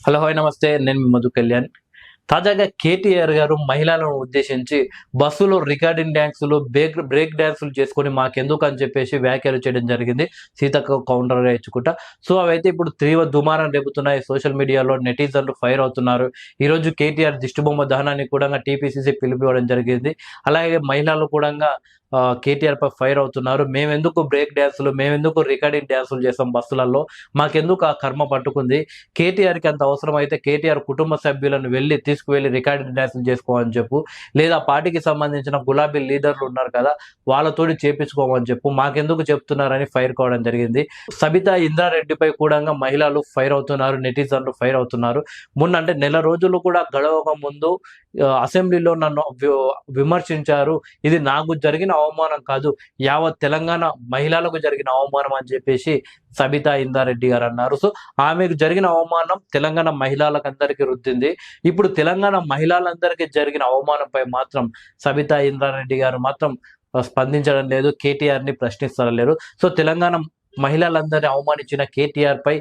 Hello! Hi నమస్తే. నేను మీ మధు కళ్యాణ్. తాజాగా కేటీఆర్ గారు మహిళలను ఉద్దేశించి బస్సులో రికార్డింగ్ డాన్సులు, బ్రేక్ డాన్సులు చేసుకొని మాకెందుకు అని చెప్పేసి వ్యాఖ్యలు చేయడం జరిగింది. సీతక్క కౌంటర్‌గా ఇచ్చుకుంటా. సో, అవైతే ఇప్పుడు తీవ్ర దుమారం రేపుతున్నాయి. సోషల్ మీడియాలో నెటిజన్లు ఫైర్ అవుతున్నారు. ఈరోజు కేటీఆర్ దిష్టిబొమ్మ దహనానికి కూడంగా టీపీసీసీ పిలుపివ్వడం జరిగింది. అలాగే మహిళలు కూడంగా కేటీఆర్‌పై ఫైర్ అవుతున్నారు. మేమెందుకు బ్రేక్ డాన్సులు, మేమెందుకు రికార్డింగ్ డాన్సులు చేస్తాం బస్సులలో, మాకెందుకు ఆ కర్మ పట్టుకుంది. కేటీఆర్‌కి అంత అవసరమైతే కేటీఆర్ కుటుంబ సభ్యులను తీసుకువెళ్ళి రికార్డింగ్ డాన్సులు చేసుకోమని చెప్పు. లేదా పార్టీకి సంబంధించిన గులాబీ లీడర్లు ఉన్నారు కదా! వాళ్ళతోటి చేపించుకోమని చెప్పు. మాకెందుకు చెప్తున్నారని ఫైర్ కావడం జరిగింది. సబితా ఇంద్రారెడ్డిపై కూడంగా మహిళలు ఫైర్ అవుతున్నారు. నెటిజన్లు ఫైర్ అవుతున్నారు. మొన్న అంటే నెల రోజులు కూడా గడవక ముందు అసెంబ్లీలో నన్ను విమర్శించారు. ఇది నాకు జరిగిన అవమానం కాదు. యావత్ తెలంగాణ మహిళలకు జరిగిన అవమానం అని చెప్పేసి సబితా ఇందారెడ్డి గారు అన్నారు. సో, ఆమెకు జరిగిన అవమానం తెలంగాణ మహిళలకందరికీ రుద్దింది. ఇప్పుడు తెలంగాణ మహిళలందరికీ జరిగిన అవమానంపై మాత్రం సబితా ఇంద్రారెడ్డి గారు మాత్రం స్పందించడం లేదు. కేటీఆర్‌ని ప్రశ్నిస్తడం లేదు. సో, తెలంగాణ మహిళలందరిని అవమానించిన కేటీఆర్‌పై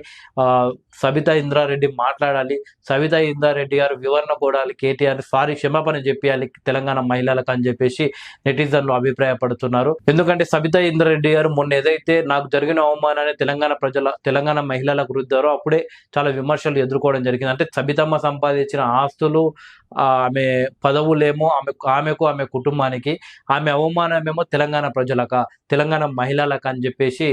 సబితా ఇంద్రారెడ్డి మాట్లాడాలి. సబితా ఇంద్రారెడ్డి గారు వివరణ కోరాలి. కేటీఆర్ క్షమాపణ చెప్పియాలి తెలంగాణ మహిళలకు అని చెప్పేసి నెటిజన్లు అభిప్రాయపడుతున్నారు. ఎందుకంటే సబితా ఇంద్రారెడ్డి గారు మొన్న ఏదైతే నాకు జరిగిన అవమానాన్ని తెలంగాణ మహిళలకు రుద్దారో అప్పుడే చాలా విమర్శలు ఎదుర్కోవడం జరిగింది. అంటే సబితమ్మ సంపాదించిన ఆస్తులు, ఆమె పదవులేమో ఆమెకు ఆమె కుటుంబానికి, ఆమె అవమానమేమో తెలంగాణ ప్రజలకా, తెలంగాణ మహిళలకా అని చెప్పేసి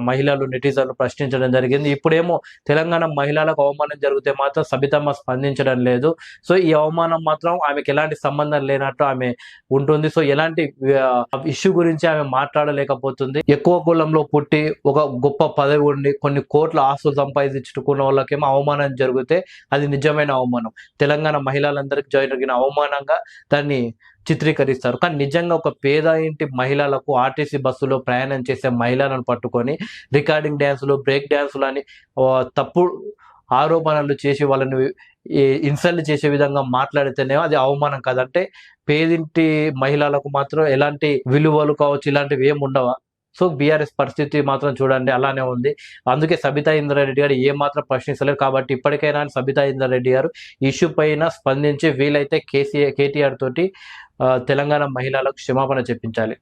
మహిళలు నెటిజన్లు ప్రశ్నించడం జరిగింది. ఇప్పుడేమో తెలంగాణ మహిళలకు అవమానం జరిగితే మాత్రం సబితమ్మ స్పందించడం లేదు. సో, ఈ అవమానం మాత్రం ఆమెకి ఎలాంటి సంబంధం లేనట్టు ఆమె ఉంటుంది. సో, ఎలాంటి ఇష్యూ గురించి ఆమె మాట్లాడలేకపోతుంది. ఎక్కువ కులంలో పుట్టి ఒక గొప్ప పదవి ఉండి కొన్ని కోట్ల ఆస్తులు సంపాదించుకున్న వాళ్ళకేమో అవమానం జరిగితే అది నిజమైన అవమానం. తెలంగాణ మహిళలందరికీ జరిగిన అవమానంగా దాన్ని చిత్రీకరిస్తారు. కానీ నిజంగా ఒక పేద ఇంటి మహిళలకు ఆర్టీసీ బస్సులో ప్రయాణం చేసే మహిళలను పట్టుకొని రికార్డింగ్ డాన్సులు, బ్రేక్ డాన్సులు అని తప్పుడు ఆరోపణలు చేసి వాళ్ళని ఇన్సల్ట్ చేసే విధంగా మాట్లాడితేనేమో అది అవమానం కాదంటే, పేదింటి మహిళలకు మాత్రం ఎలాంటి విలువలు కావచ్చు ఇలాంటివి ఏమి ఉండవా? సో, బీఆర్ఎస్ పరిస్థితి మాత్రం చూడండి అలానే ఉంది. అందుకే సబితా ఇంద్రారెడ్డి గారు ఏమాత్రం ప్రశ్నిస్తలేరు. కాబట్టి ఇప్పటికైనా సబితా ఇంద్రారెడ్డి గారు ఇష్యూ పైన స్పందించి వీలైతే కేటీఆర్ తోటి తెలంగాణ మహిళలకు క్షమాపణ చెప్పించాలి.